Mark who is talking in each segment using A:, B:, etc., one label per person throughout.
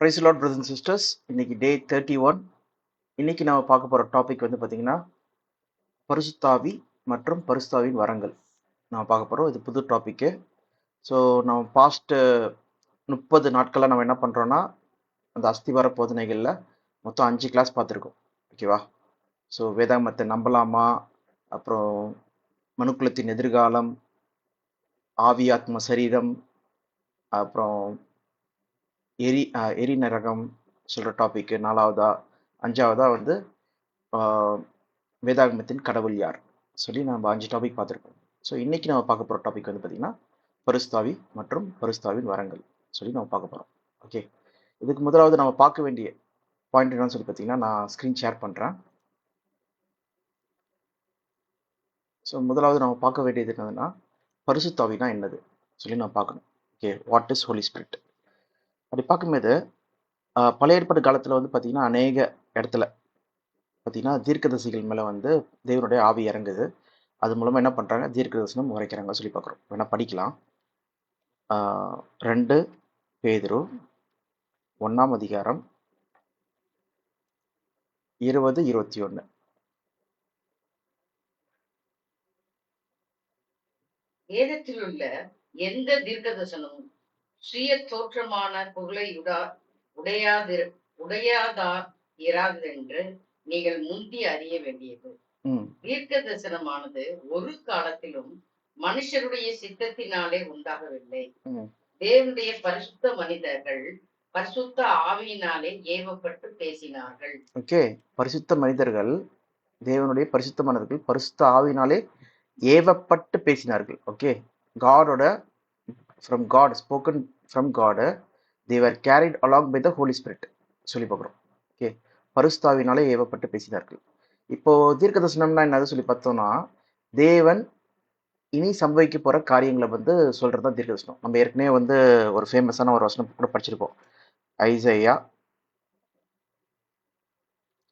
A: Price lord brothers and sisters. இன்னைக்கு day 31. இன்னைக்கு நம்ம பார்க்க போகிற டாபிக் வந்து பார்த்தீங்கன்னா பரிசுத்தாவி மற்றும் பரிசுத்தாவின் வரங்கள் நம்ம பார்க்க போகிறோம். இது புது டாப்பிக்கு. ஸோ நம்ம பாஸ்ட்டு 30 நாட்களாக நம்ம என்ன பண்ணுறோன்னா அந்த அஸ்திவார போதனைகளில் மொத்தம் 5 கிளாஸ் பார்த்துருக்கோம். ஓகேவா? ஸோ வேதாகமத்தை நம்பலாமா, அப்புறம் மனுக்குலத்தின் எதிர்காலம், ஆவி ஆத்ம சரீரம், அப்புறம் எரி நரகம் சொல்கிற டாபிக்கு 4வதா, 5வதா வந்து வேதாகமத்தின் கடவுள் யார் சொல்லி நம்ம 5 டாபிக் பார்த்துருக்கோம். ஸோ இன்னைக்கு நம்ம பார்க்க போகிற டாபிக் வந்து பார்த்தீங்கன்னா பரிசுத்தாவி மற்றும் பரிசுத்தாவின் வரங்கள் சொல்லி நம்ம பார்க்க போகிறோம். ஓகே, இதுக்கு முதலாவது நம்ம பார்க்க வேண்டிய பாயிண்ட் என்னன்னு சொல்லி பார்த்தீங்கன்னா நான் ஸ்க்ரீன் ஷேர் பண்ணுறேன். ஸோ முதலாவது நம்ம பார்க்க வேண்டியது என்னதுன்னா பரிசுத்தாவினா என்னது சொல்லி நம்ம பார்க்கணும். Okay, what is holy spirit? அப்படி பார்க்கும்போது பழைய ஏற்பாடு காலத்தில் வந்து பார்த்தீங்கன்னா அநேக இடத்துல பார்த்தீங்கன்னா தீர்க்கதரிசிகள் மேலே வந்து தேவனுடைய ஆவி இறங்குது. அது மூலமாக என்ன பண்ணுறாங்க, தீர்க்க தரிசனம் உரைக்கிறாங்க சொல்லி பார்க்குறோம். வேணால் படிக்கலாம். 2 பேதுரு 1ஆம் அதிகாரம் 20-21.
B: வேதத்திலுள்ள எந்த தீர்க்கதரிசனமும் சுய தோற்றமான புகழை உடையாதாயிராதென்று நீங்கள் முந்தி அறிய வேண்டியது. தீர்க்க தரிசனமானது ஒரு காலத்திலும் மனுஷருடைய சித்தத்தினாலே உண்டாகவில்லை. தேவனுடைய பரிசுத்த மனிதர்கள் பரிசுத்த ஆவியினாலே ஏவப்பட்டு பேசினார்கள்.
A: ஓகே, பரிசுத்த மனிதர்கள், தேவனுடைய பரிசுத்த மனிதர்கள் பரிசுத்த ஆவியினாலே ஏவப்பட்டு பேசினார்கள். ஓகே, காடோட from God, spoken from God, they were carried along by the Holy Spirit சொல்லி பார்க்குறோம். ஓகே, பரிசுத்தாவினாலே ஏவப்பட்டு பேசினார்கள். இப்போ தீர்க்க தரிசனம்னா என்னது சொல்லி பார்த்தோம்னா தேவன் இனி சம்பவிக்க போகிற காரியங்களை வந்து சொல்கிறது தான் தீர்க்க தரிசனம். நம்ம ஏற்கனவே வந்து ஒரு ஃபேமஸான ஒரு வசனம் கூட படிச்சிருப்போம். ஐசையா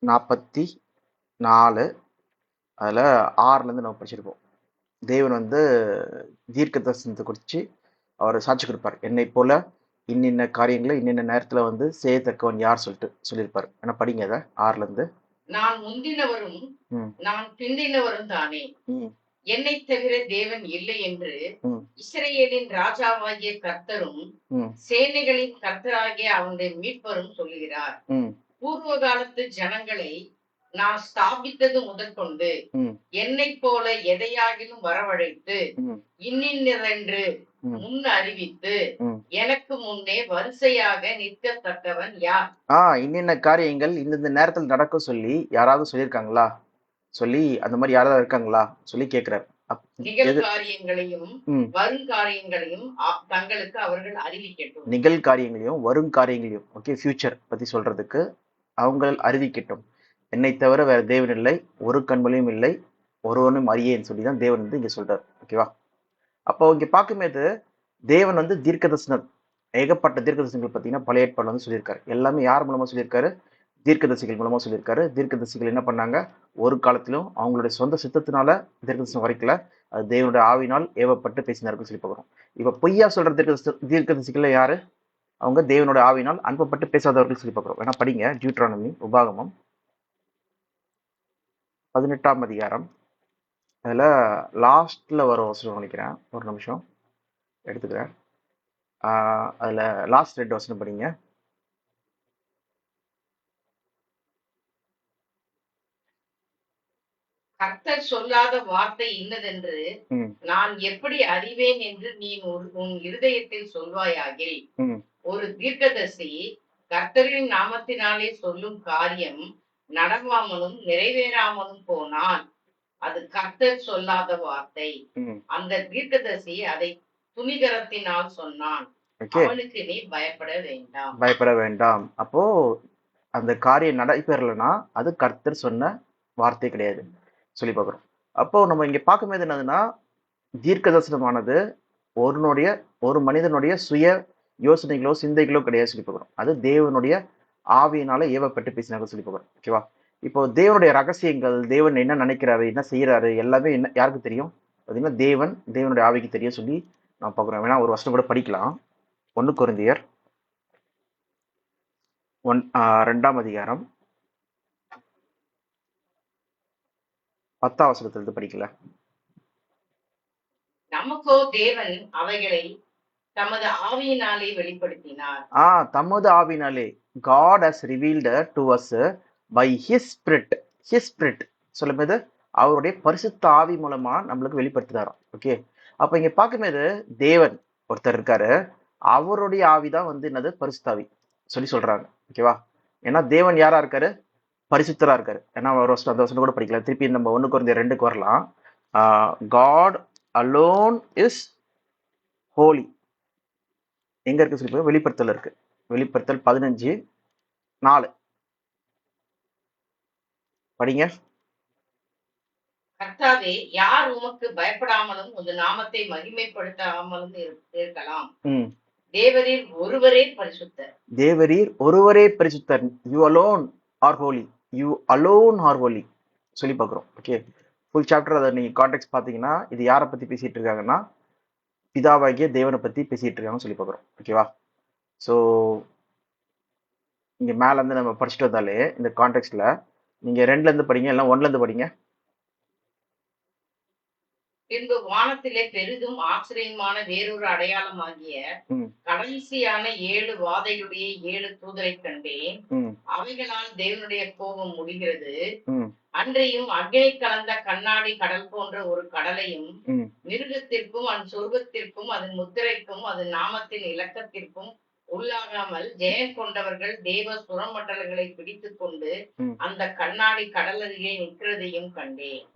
A: 44 அதில் 6லேருந்து நம்ம படிச்சிருப்போம். தேவன் வந்து தீர்க்க தரிசனத்தை குறித்து அவர் சாட்சி கொடுப்பார். என்னை போல இன்னின்ன காரியங்களை இன்னின்ன நேரத்தில் வந்து செய்யத்தக்கவன் யார் சொல்லிட்டு சொல்லியிருப்பார். ஏன்னா படிங்க அதை 6லேருந்து.
B: நான் முந்தினவரும் நான் பிந்தினவரும் தானே, என்னை தவிர தேவன் இல்லை என்று இஸ்ரேலின் ராஜாவாகிய கர்த்தரும் சேனைகளின் கர்த்தராகிய அவனுடைய மீட்பரும் சொல்லுகிறார். பூர்வ காலத்து ஜனங்களை நான் ஸ்தாபித்தது முதற்கொண்டு என்னை போல எதையாகிலும் வரவழைத்து இன்னின்னதென்று முன் அறிவித்து எனக்கு முன்னே வரிசையாக நிற்கத்தக்கவன் யார்?
A: இன்னின்ன காரியங்கள் இந்த நேரத்தில் நடக்கும் சொல்லி யாராவது சொல்லியிருக்காங்களா சொல்லி அந்த மாதிரி யாராவது இருக்காங்களா சொல்லி கேட்கிறார்.
B: நிகழ்காரியங்களையும் வருங்காரியங்களையும் தங்களுக்கு அவர்கள் அறிவிக்கட்டும்.
A: நிகழ்காரியங்களையும் வருங்காரியங்களையும், ஓகே, ஃபியூச்சர் பத்தி சொல்றதுக்கு அவங்க அறிவிக்கட்டும். என்னை தவிர வேற தேவன் இல்லை, ஒரு கண்மொழியும் இல்லை, ஒருவனும் அறியேன்னு சொல்லி தான் தேவன் வந்து இங்க சொல்றாரு. ஓகேவா? அப்போ இங்க பார்க்கும்போது தேவன் வந்து தீர்க்க தரிசனம், ஏகப்பட்ட தீர்க்க தரிசனங்கள் பார்த்தீங்கன்னா பழைய ஏற்பாடு வந்து சொல்லியிருக்காரு. எல்லாமே யார் மூலமா சொல்லியிருக்காரு? தீர்க்கதரிசிகள் மூலமா சொல்லியிருக்காரு. தீர்க்கதரிசிகள் என்ன பண்ணாங்க, ஒரு காலத்திலும் அவங்களுடைய சொந்த சித்தத்தினால தீர்க்கதரிசனம் வரைக்கல, அது தேவனுடைய ஆவினால் ஏவப்பட்டு பேசினார்கள் சொல்லி பார்க்குறோம். இப்போ பொய்யா சொல்ற தீர்க்கதரிசிகள் யாரு? அவங்க தேவனோட ஆவினால் அனுப்பப்பட்டு பேசாதவர்கள் சொல்லி பார்க்குறோம். வேணா படிங்க, டியூட்ரானமி, உபாகமம் 18ஆம் அதிகாரம். அதில் லாஸ்ட்ல வர வசனம் நினைக்கிறேன், ஒரு நிமிஷம் எடுத்துக்கிறேன். அதில் லாஸ்ட் 2 வசனம் படிங்க.
B: கர்த்தர் சொல்லாத வார்த்தை இன்னதென்று நான் எப்படி அறிவேன் என்று நீ உன் இருதயத்தில் சொல்வாயாகில், ஒரு தீர்க்கதரிசி கர்த்தரின் நாமத்தினாலே சொல்லும் காரியம் நடவாமலும் நிறைவேறாமலும் போனால் அது கர்த்தர் சொல்லாத வார்த்தை. அந்த தீர்க்கதரிசி அதை துணிகரத்தினால் சொன்னான், அவனுக்கு நீ பயப்பட வேண்டாம்.
A: அப்போ அந்த காரியம் நடைபெறலைன்னா அது கர்த்தர் சொன்ன வார்த்தை கிடையாது சொல்லி பார்க்குறோம். அப்போ நம்ம இங்க பார்க்கும்போது என்னதுன்னா, தீர்க்க தரிசனமானது ஒரு மனிதனுடைய சுய யோசனைகளோ சிந்தைகளோ கிடையாது சொல்லி பார்க்குறோம். அது தேவனுடைய ஆவியினால ஏவப்பட்டு பேசினாங்க சொல்லி பார்க்குறோம். ஓகேவா? இப்போ தேவனுடைய ரகசியங்கள், தேவன் என்ன நினைக்கிறாரு, என்ன செய்யறாரு, எல்லாமே என்ன யாருக்கு தெரியும் பார்த்தீங்கன்னா தேவனுடைய ஆவிக்கு தெரியும் சொல்லி நான் பார்க்குறோம். வேணா ஒரு வருஷம் கூட படிக்கலாம். 1 கொரிந்தியர் 2ஆம் அதிகாரம் 10ஆம் வசனத்திலிருந்து படிக்கல.
B: நமக்கோ தேவன் அவைகளை தமது ஆவியினாலே வெளிப்படுத்தினார்.
A: தமது ஆவினாலே, God has revealed to us by his spirit. His spirit சொல்லும்போது அவருடைய பரிசுத்த ஆவி மூலமா நம்மளுக்கு வெளிப்படுத்தினாராம். ஓகே, அப்ப இங்க பார்க்கும்போது தேவன் ஒருத்தர் இருக்காரு, அவருடைய ஆவிதான் வந்து என்னது பரிசுத்தாவி சொல்லி சொல்றாங்க. ஓகேவா? ஏன்னா தேவன் யாரா இருக்காரு? பரிசுத்தரா இருக்காரு. ஏன்னா ஒரு வருஷம் அந்த வருஷம் கூட படிக்கல, திருப்பி நம்ம 1 கொரிந்தியர் 2க்கு வரலாம். God alone is holy. எங்க இருக்கு சொல்லி வெளிப்படுத்தல் இருக்கு. வெளிப்படுத்தல் 15:4 படிங்க.
B: கர்த்தாவே, யார் உமக்கு பயப்படாமலும் உமது நாமத்தை மகிமைப்படுத்தாமலும் இருக்கலாம்? தேவரீர் ஒருவரே பரிசுத்தர்.
A: தேவரீர் ஒருவரே பரிசுத்தர். You alone are holy. You alone are holy சொல்லி பார்க்குறோம். ஓகே, ஃபுல் சாப்டர் அதை நீங்க கான்டெக்ட் பார்த்தீங்கன்னா இது யாரை பத்தி பேசிட்டு இருக்காங்கன்னா பிதாவாகிய தேவனை பத்தி பேசிட்டு இருக்காங்கன்னு சொல்லி பார்க்குறோம். ஓகேவா? ஸோ இங்க மேல இருந்து நம்ம படிச்சுட்டு வந்தாலே இந்த கான்டெக்ட்ல நீங்க 2ல இருந்து படிங்க, எல்லாம் 1ல இருந்து படிங்க.
B: பின்பு வானத்திலே பெரிதும் ஆச்சரியமான வேறொரு அடையாளமாகிய கடைசியான 7 வாதையுடைய 7 தூதரை கண்டேன். அவைகளால் தேவனுடைய கோபம் முடிகிறது. அன்றையும் அக்னி கலந்த கண்ணாடி கடல் போன்ற ஒரு கடலையும் மிருகத்திற்கும் அதன் சொர்க்கத்திற்கும் அதன் முத்திரைக்கும் அதன் நாமத்தின் இலக்கத்திற்கும் உள்ளாகாமல் ஜெயம் கொண்டவர்கள் தேவ சுரமண்டலங்களை பிடித்துக் கொண்டு அந்த கண்ணாடி கடல் அருகே நிற்கிறதையும் கண்டேன்.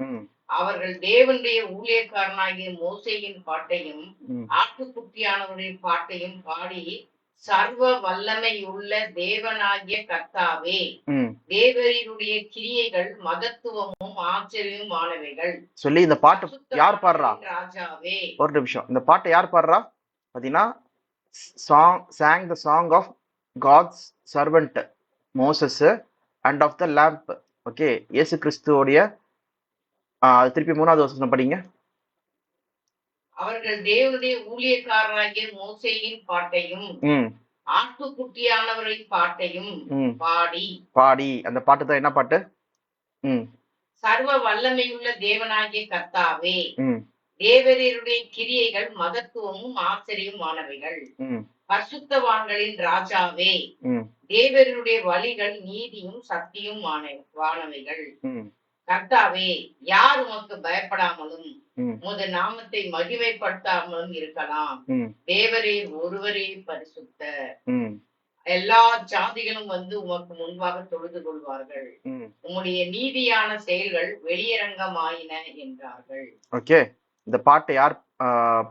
B: அவர்கள் தேவனுடைய ஊழியக்காரனாகிய மோசேயின் பாட்டையும் ஆட்டுக்குட்டியானவருடைய பாட்டையும் பாடி, சர்வ வல்லமையுள்ள தேவனாகிய கர்த்தாவே, தேவரீருடைய கிரியைகள் மகத்துவமும் ஆச்சரியமானவைகள்
A: சொல்லி இந்த பாட்டு யார் பாடுறா?
B: ராஜாவே.
A: ஒரு நிமிஷம், இந்த பாட்டை யார் பாடுறா பாத்தீங்கன்னா sang the song of God's servant Moses and of the lamp. Okay, இயேசு கிறிஸ்துவோடைய திருப்பி 3வது வசனம் படிங்க.
B: அவர்கள் தேவனுடைய ஊழியக்காரராகிய மோசேயின் பாட்டையும் ஆட்டுக்குட்டியானவரின் பாட்டையும் பாடி அந்த பாட்டு தான் என்ன பாட்டு? சர்வ வல்லமையுள்ள தேவனாகிய கர்த்தாவே, தேவரீருடைய கிரியைகள் மகத்துவமும் ஆச்சரியமானவைகள். பரிசுத்தவான்களின் ராஜாவே, தேவரீருடைய வழிகள் நீதியும் சக்தியும் வானவைகள். கர்த்தாவே, யார் உமக்கு பயப்படாமலும் உமது நாமத்தை மகிமைப்படுத்தாமலும் இருக்கலாம்? தேவரீர் ஒருவரே பரிசுத்தர். எல்லா ஜாதிகளும் வந்து உமக்கு முன்பாக தொழுது கொள்வார்கள். உம்முடைய நீதியான செயல்கள் வெளியரங்கமாயின என்றார்கள்.
A: ஓகே, இந்த பாட்டை யார்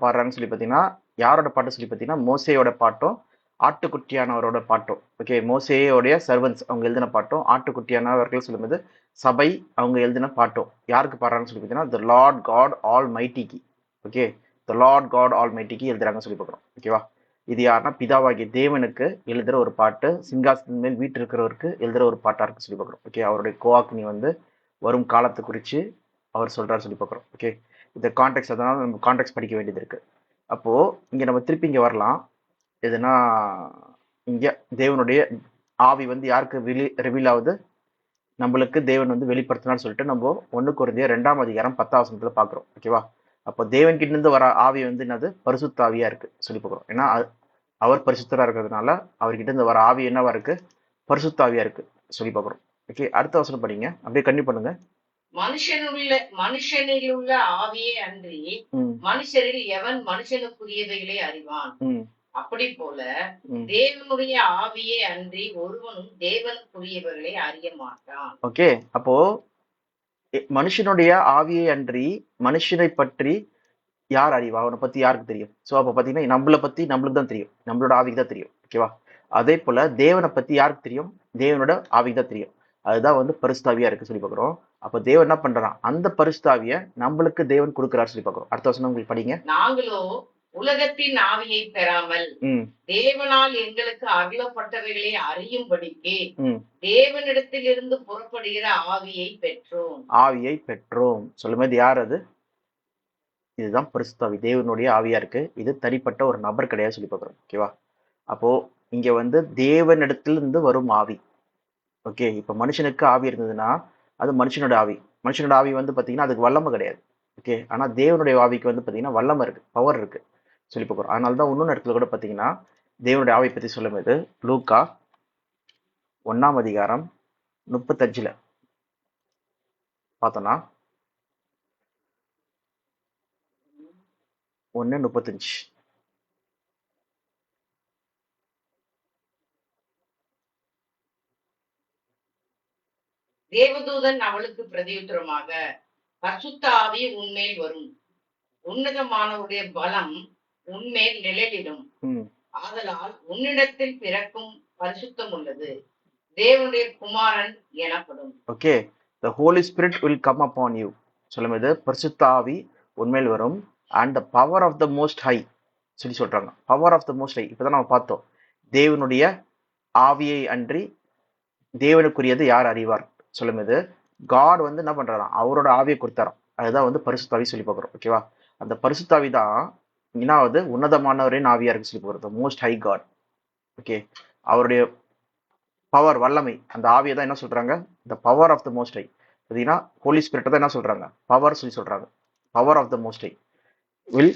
A: பாடுறாங்கன்னு சொல்லி பார்த்தீங்கன்னா, யாரோட பாட்டு சொல்லி பார்த்தீங்கன்னா மோசேயோட பாட்டும் ஆட்டுக்குட்டியானவரோட பாட்டும். ஓகே, மோசேயோடைய சர்வன்ஸ் அவங்க எழுதின பாட்டும், ஆட்டுக்குட்டியானவர்கள் சொல்லும்போது சபை அவங்க எழுதின பாட்டும் யாருக்கு பாடுறாங்கன்னு சொல்லி பார்த்தீங்கன்னா த லார்ட் காட் ஆல் மைட்டிக்கு. ஓகே, த லார்ட் காட் ஆல் மைட்டிக்கு எழுதுறாங்கன்னு சொல்லி பார்க்குறோம். ஓகேவா? இது யாருன்னா பிதாவாகிய தேவனுக்கு எழுதுற ஒரு பாட்டு, சிங்காசனத்தின் மேல் வீட்டு இருக்கிறவருக்கு எழுதுற ஒரு பாட்டா இருக்கு சொல்லி பார்க்குறோம். ஓகே, அவருடைய கோவாக்னி வந்து வரும் காலத்தை குறித்து அவர் சொல்றாரு சொல்லி பார்க்குறோம். ஓகே, இந்த கான்டெக்ட் அதனால நம்ம கான்டெக்ட் படிக்க வேண்டியது இருக்கு. அப்போ இங்க நம்ம திருப்பி இங்க வரலாம். எதுனா இங்க தேவனுடைய ஆவி வந்து யாருக்கு ரிவீல் ஆகுது? நம்மளுக்கு தேவன் வந்து வெளிப்படுத்தினான்னு சொல்லிட்டு நம்ம 1 கொரிந்தியர் 2ஆம் அதிகாரம் 10ஆம் வசனத்துல பாக்குறோம். ஓகேவா? அப்போ தேவன் கிட்ட இருந்து வர ஆவி வந்து என்னது? பரிசுத்த ஆவியா இருக்கு சொல்லி பார்க்குறோம். ஏன்னா அவர் பரிசுத்தரா இருக்கிறதுனால அவர்கிட்ட இருந்து வர ஆவி என்னவா இருக்கு? பரிசுத்த ஆவியா இருக்கு சொல்லி பார்க்குறோம். ஓகே, அடுத்த வசனம் படிங்க, அப்படியே கண்டினியூ பண்ணுங்க.
B: மனுஷனில் உள்ள ஆவியே அன்றி மனுஷரில் எவன் மனுஷனுக்குரியவைகளை அறிவான்? அப்படி போல தேவனுடைய ஆவியே அன்றி ஒருவனும் தேவனுக்குரியவர்களை அறிய மாட்டான்.
A: ஓகே, அப்போ மனுஷனுடைய ஆவியை அன்றி மனுஷனை பற்றி யார் அறிவா? அவனை பத்தி யாருக்கு தெரியும்? ஸோ அப்போ பார்த்தீங்கன்னா நம்மளை பத்தி நம்மளுக்கு தான் தெரியும், நம்மளோட ஆவிக்கு தான் தெரியும். ஓகேவா? அதே போல தேவனை பத்தி யாருக்கு தெரியும்? தேவனோட ஆவிக்கு தான் தெரியும். அதுதான் வந்து பரிசுத்தாவியா இருக்கு சொல்லி பார்க்குறோம். அப்போ தேவன் என்ன பண்றான்? அந்த பரிசுத்தாவிய நம்மளுக்கு தேவன் கொடுக்கிறார் சொல்லி பார்க்குறோம். அடுத்த வசனம் உங்களுக்கு படிங்க.
B: நாங்களோ உலகத்தின் ஆவியை பெறாமல் தேவனால் எங்களுக்கு அருளப்பட்டவைகளை அறியும்படிக்கு தேவனிடத்தில் இருந்து புறப்படுகிற ஆவியை பெற்றோம். சொல்லும்போது யார் அது? இதுதான் பரிசுத்த ஆவி, தேவனுடைய ஆவியா இருக்கு. இது தனிப்பட்ட ஒரு நபர் கிடையாது சொல்லி பார்க்குறோம். ஓகேவா? அப்போ
A: இங்க வந்து தேவனிடத்திலிருந்து வரும் ஆவி. ஓகே, இப்ப மனுஷனுக்கு ஆவி இருந்ததுன்னா அது மனுஷனோட ஆவி. மனுஷனோட ஆவி வந்து பாத்தீங்கன்னா அதுக்கு வல்லமை கிடையாது. ஓகே, ஆனா தேவனுடைய ஆவிக்கு வந்து பாத்தீங்கன்னா வல்லமை இருக்கு, பவர் இருக்கு சொல்லி போகிறோம். அதனால தான் இன்னொன்று இடத்துல கூட பாத்தீங்கன்னா தேவனுடைய ஆவி பத்தி சொல்லும்போது லூக்கா 1ஆம் அதிகாரம் 35 பார்த்தோம்னா 1:35.
B: தேவதூதன் அவளுக்கு பிரதியுத்தரமாக, பரிசுத்த ஆவி உன்மேல் வரும், உன்னதமானவருடைய பலம் உன்மேல் நிழலிடும். ஆதலால் உன்னிடத்தில் பிறக்கும் பரிசுத்தம் உள்ளது தேவனுடைய குமாரன் எனப்படும்.
A: Okay, the holy spirit will come upon you சொல்லும்போது பரிசுத்த ஆவி உண்மையில் வரும் and the power of the most high சொல்லி சொல்றாங்க. Power of the most high இப்பதான் நம்ம பார்த்தோம். தேவனுடைய ஆவியை அன்றி தேவனுக்குரியது யார் அறிவார் சொல்லும்போது காட் வந்து என்ன பண்றாராம், அவரோட ஆவியை கொடுத்தாராம். அதுதான் வந்து பரிசுத்தாவி சொல்லி பார்க்குறோம். ஓகேவா, அந்த பரிசுத்தாவி தான் என்னாவது உன்னதமானவரின் ஆவியா இருக்கு சொல்லி பார்க்குறோம், மோஸ்ட் ஹை காட். ஓகே, அவருடைய பவர் வல்லமை அந்த ஆவியை தான் என்ன சொல்றாங்க, the power of the most high. பார்த்தீங்கன்னா ஹோலி ஸ்பிரிட் தான் என்ன சொல்றாங்க, பவர் சொல்லி சொல்றாங்க. Power of the most high will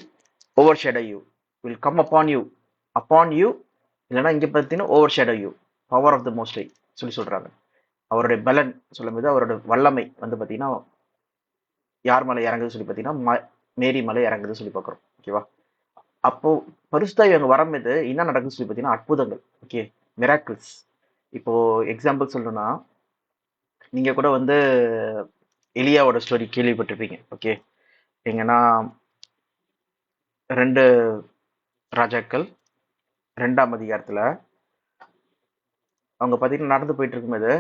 A: overshadow you, will come upon you இல்லைன்னா இங்கே பார்த்தீங்கன்னா overshadow you, power of the most high சொல்லி சொல்றாங்க. அவருடைய பலன் சொல்லும்போது அவரோட வல்லமை வந்து பார்த்தீங்கன்னா யார் மலை இறங்குது சொல்லி பார்த்தீங்கன்னா மேரி மலை இறங்குது சொல்லி பார்க்குறோம். ஓகேவா, அப்போ பரிசுத்தாவி அங்கே வரும்போது என்ன நடக்குதுன்னு சொல்லி பார்த்தீங்கன்னா அற்புதங்கள். Okay, miracles. இப்போ எக்ஸாம்பிள் சொல்லணும்னா நீங்க கூட வந்து எலியாவோட ஸ்டோரி கேள்விப்பட்டிருப்பீங்க. ஓகே, எங்கன்னா 2 ராஜாக்கள் 2ஆம் அதிகாரத்துல அவங்க பார்த்தீங்கன்னா நடந்து போயிட்டு இருக்கும்போது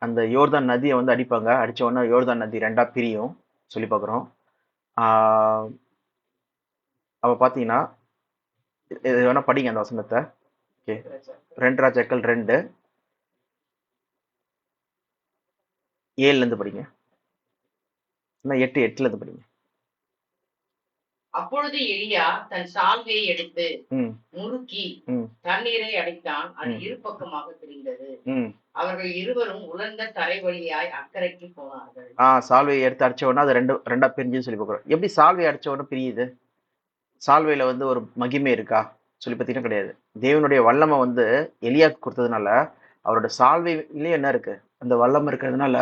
A: அந்த யோர்தான் நதியை வந்து அடிப்பாங்க. அடிச்ச உடனே யோர்தான் நதி 2ஆ பிரியும் சொல்லி பார்க்குறோம். அவ பார்த்தீங்கன்னா இது வேணா படிங்க அந்த வசனத்தை. ஓகே, 2 ராஜாக்கள் 2:7 படிங்க, இல்லை 8:8 படிங்க.
B: அப்பொழுது எலியா தன் சால்வையை எடுத்து முறுக்கி தண்ணீரை அடித்தான், அது இரு பக்கமாக பிரிந்தது. அவர்கள் இருவரும் உலர்ந்த தரை வழியாய் அக்கறைக்கு போனார்கள்.
A: சால்வையை எடுத்து அடிச்ச உடனே அது ரெண்டா பிரிஞ்சுன்னு சொல்லி பார்க்குறோம். எப்படி சால்வை அடிச்ச உடனே பிரியுது? சால்வையில வந்து ஒரு மகிமை இருக்கா சொல்லி பார்த்தீங்கன்னா கிடையாது. தேவனுடைய வல்லமை வந்து எலியாக்கு கொடுத்ததுனால அவரோட சால்வையிலே என்ன இருக்கு, அந்த வல்லமை இருக்கிறதுனால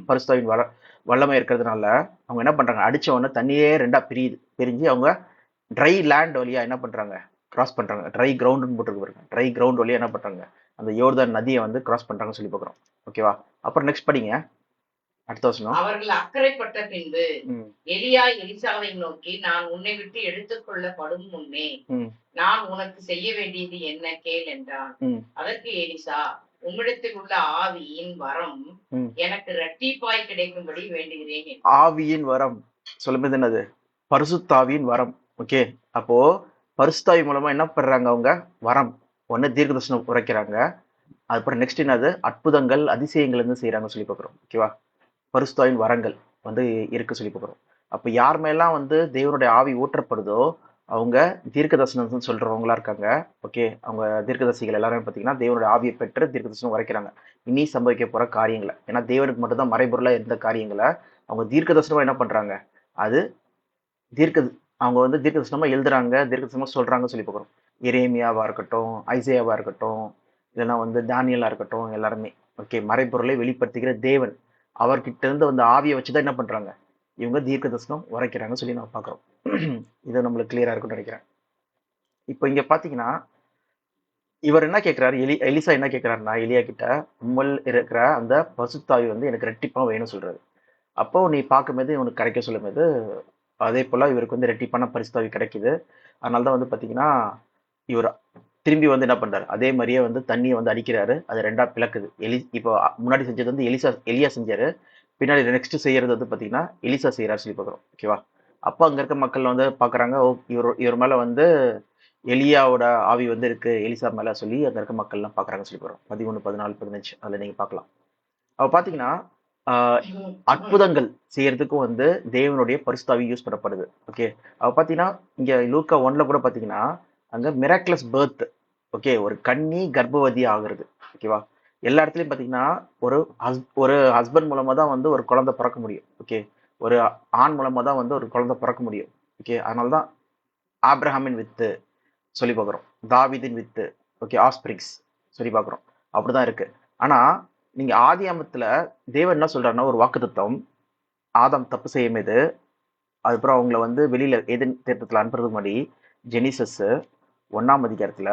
A: பரிசுத்தாவின் வல்லமை இருக்கிறதுனால அவங்க என்ன பண்றாங்க, அடிச்ச உடனே தண்ணியே 2ஆ பிரிஞ்சு அவங்க ட்ரை லேண்ட் வழியா என்ன பண்றாங்க, கிராஸ் பண்றாங்க. ட்ரை கிரவுண்டுன்னு போட்டுருக்கு பாருங்க, ட்ரை கிரவுண்ட் வழியா என்ன பண்றாங்க, அந்த யோர்தான் நதியை வந்து கிராஸ் பண்றாங்கன்னு சொல்லி பார்க்குறோம். ஓகேவா, அப்புறம் நெக்ஸ்ட் படிங்க அடுத்த வசனம்.
B: அவர்கள் அக்கறைப்பட்ட பின்பு எலியா எலிசாவை நோக்கி, நான் உன்னை விட்டு எடுத்துக்கொள்ளப்படும் முன்னே நான் உனக்கு செய்ய வேண்டியது என்ன கேள் என்றான். அதற்கு எலிசா, உம்மிடத்தில் உள்ள ஆவியின் வரம் எனக்கு இரட்டிப்பாய் கிடைக்கும்படி வேண்டுகிறேன்.
A: ஆவியின் வரம் சொல்லும்போது என்னது, பரிசுத்தாவியின் வரம். ஓகே, அப்போ பரிசுத்தாவி மூலமா என்ன பண்றாங்க அவங்க, வரம் ஒன்னு தீர்க்க தரிசனம் உரைக்கிறாங்க. அதுக்கப்புறம் நெக்ஸ்ட் என்னது, அற்புதங்கள் அதிசயங்கள் வந்து செய்யறாங்க சொல்லி பார்க்குறோம். ஓகேவா, பரிசுத்தாவின் வரங்கள் வந்து இருக்கு சொல்லி பார்க்குறோம். அப்போ யார் மேலாம் வந்து தேவனுடைய ஆவி ஊற்றப்படுதோ அவங்க தீர்க்க தரிசனம் சொல்றவங்களா இருக்காங்க. ஓகே, அவங்க தீர்க்கதரிசிகள் எல்லாருமே பார்த்தீங்கன்னா தேவனுடைய ஆவியை பெற்று தீர்க்க தரிசனம் உரைக்கிறாங்க இனி சம்பவிக்க போற காரியங்களை. ஏன்னா தேவனுக்கு மட்டும்தான் மறைபொருளா இருந்த காரியங்களை அவங்க தீர்க்க தரிசனமா என்ன பண்றாங்க, அது தீர்க்க அவங்க வந்து தீர்க்க தரிசனமா எழுதுறாங்க, தீர்க்க தரிசனமா சொல்றாங்கன்னு சொல்லி பார்க்குறோம். எரேமியாவா இருக்கட்டும், ஐசையாவா இருக்கட்டும், இல்லைன்னா வந்து தானியலா இருக்கட்டும், எல்லாருமே ஓகே மறைபொருளை வெளிப்படுத்துகிற தேவன் அவர்கிட்ட இருந்து வந்து ஆவியை வச்சுதான் என்ன பண்றாங்க, இவங்க தீர்க்க தரிசனம் உரைக்கிறாங்க சொல்லி நம்ம பார்க்குறோம். இது நம்மளுக்கு கிளியரா இருக்கும்னு நினைக்கிறேன். இப்போ இங்க பாத்தீங்கன்னா இவர் என்ன கேட்கிறாரு, எலிசா என்ன கேட்கிறாருன்னா எலியா கிட்ட, உம்மல் இருக்கிற அந்த பசுத்தாவி வந்து எனக்கு ரெட்டிப்பா வேணும்னு சொல்றாரு. அப்போ நீ பார்க்கும்போது உனக்கு கிடைக்க சொல்லும்போது அதே போல இவருக்கு வந்து ரெட்டிப்பான பரிசுத்தாவி கிடைக்குது. அதனாலதான் வந்து பாத்தீங்கன்னா இவர் திரும்பி வந்து என்ன பண்றாரு, அதே மாதிரியே வந்து தண்ணியை வந்து அடிக்கிறாரு, அது 2ஆ பிளக்குது. இப்போ முன்னாடி செஞ்சது வந்து எலியா செஞ்சாரு, பின்னாடி நெக்ஸ்ட் செய்யறது வந்து பாத்தீங்கன்னா எலிசா செய்யறாரு சொல்லி பார்க்குறோம். ஓகேவா, அப்போ அங்க இருக்க மக்கள் வந்து பாக்குறாங்க, ஓ இவர் மேல வந்து எலியாவோட ஆவி வந்து இருக்கு எலிசா மேல சொல்லி அங்க இருக்க மக்கள் எல்லாம் பாக்குறாங்க சொல்லி போறோம். 11, 14, 15 அதுல நீங்க பார்க்கலாம். அவ பாத்தீங்கன்னா அற்புதங்கள் செய்யறதுக்கும் வந்து தேவனுடைய பரிசுத்தாவி யூஸ் பண்ணப்படுது. ஓகே, அவ பாத்தீங்கன்னா இங்க லூக்கா 1ல கூட பாத்தீங்கன்னா அங்க மிராக்குலஸ் பர்த் ஓகே, ஒரு கன்னி கர்ப்பவதி ஆகுறது. ஓகேவா? எல்லா இடத்துலயும் பாத்தீங்கன்னா ஒரு ஹஸ்பண்ட் மூலமா தான் வந்து ஒரு குழந்தை பிறக்க முடியும். ஓகே, ஒரு ஆண் மூலமா தான் வந்து ஒரு குழந்தை பிறக்க முடியும். ஓகே, அதனாலதான் ஆப்ரஹாமின் வித்து சொல்லி பார்க்குறோம், தாவீதின் வித்து, ஓகே, ஆஸ்பிரிங்ஸ் சொல்லி பார்க்குறோம். அப்படிதான் இருக்கு. ஆனா நீங்க ஆதி ஆமத்துல தேவன் என்ன சொல்றாருன்னா, ஒரு வாக்குத்தத்தம், ஆதாம் தப்பு செய்யும் போது அதுக்கப்புறம் அவங்கள வந்து வெளியில ஏதேன் தோட்டத்துல அனுப்புறதுக்கு முன்னாடி ஜெனிசஸ் 1ஆம் அதிகாரத்துல,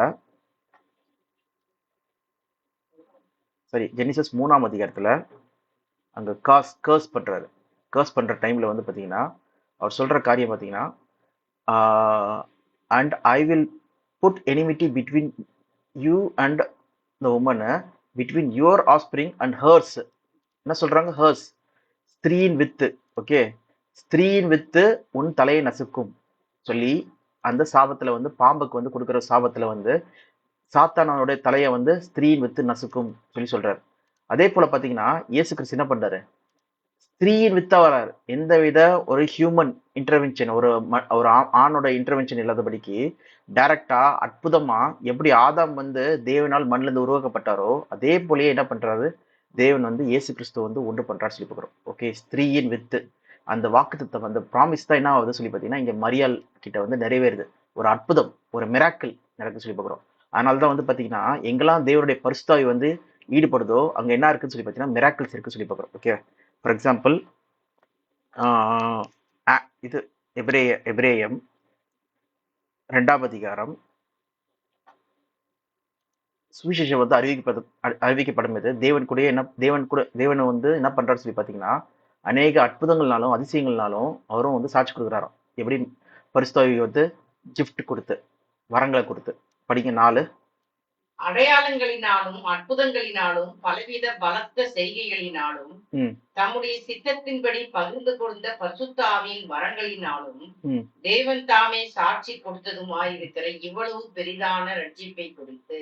A: சரி ஜெனிசஸ் 3ஆம் அதிகாரத்துல அங்க கர்ஸ் பண்றாரு. கர்ஸ் பண்ற டைம்ல வந்து பாத்தீங்கன்னா அவர் சொல்ற காரியம் பாத்தீங்கன்னா, and I will put enmity between you and the woman, between your offspring and hers. என்ன சொல்றாங்க? ஹர்ஸ், ஸ்திரீயின் வித்து. ஓகே, ஸ்திரீயின் வித்து உன் தலையை நசுக்கும் சொல்லி அந்த சாபத்துல வந்து பாம்புக்கு வந்து கொடுக்குற சாபத்துல வந்து சாத்தானோட தலையை வந்து ஸ்திரீயின் வித்து நசுக்கும் சொல்லி சொல்றாரு. அதே போல பாத்தீங்கன்னா இயேசு கிறிஸ்து என்ன பண்றாரு? ஸ்திரீயின் வித்தா வராரு. எந்தவித ஒரு ஹியூமன் இன்டர்வென்ஷன், ஒரு ஆணோட இன்டர்வென்ஷன் இல்லாதபடிக்கு டைரக்டா அற்புதமா எப்படி ஆதாம் வந்து தேவனால் மண்ணில இருந்து உருவாக்கப்பட்டாரோ அதே போலயே என்ன பண்றாரு? தேவன் வந்து இயேசு கிறிஸ்துவ வந்து உண்டு பண்றாரு சொல்லி பார்க்கிறோம். ஓகே, ஸ்திரீயின் வித்து, அந்த வாக்குத்தத்தம், அந்த ப்ராமிஸ் தான் என்ன ஆகுது சொல்லி பார்த்தீங்கன்னா இங்க மரியாள் கிட்ட வந்து நிறைவேறுது. ஒரு அற்புதம், ஒரு மிராக்கிள் நடக்குது சொல்லி பார்க்கிறோம். அதனாலதான் வந்து பாத்தீங்கன்னா எங்கெல்லாம் தேவனுடைய பரிசுத்தாவி வந்து ஈடுபடுதோ அங்க என்ன இருக்குன்னு சொல்லி பார்த்தீங்கன்னா மிராக்கிள்ஸ் இருக்கு சொல்லி பார்க்கிறோம். ஓகே, ஃபார் எக்ஸாம்பிள் இது எபிரேயம் 2ஆம் அதிகாரம் சுவிசேஷம் வந்து அறிவிக்கப்படும் போது தேவன் வந்து என்ன பண்றாரு சொல்லி பாத்தீங்கன்னா அநேக அற்புதங்கள்னாலும் அதிசயங்கள்னாலும் அவரும் வந்து சாட்சி கொடுக்குறாராம். எப்படி? பரிசுத்தாவி வந்து கிஃப்ட் கொடுத்து, வரங்களை கொடுத்து. படிங்க 4.
B: அடையாளங்களினாலும் அற்புதங்களினாலும் பலவித பலத்த செய்கைகளினாலும் தம்முடைய சித்தத்தின்படி பகிர்ந்து கொண்ட பரிசுத்த ஆவியின் வரங்களினாலும் தேவன் தாமே சாட்சி கொடுத்ததுமாயிருக்கிற இவ்வளவு பெரிதான ரட்சிப்பை குறித்து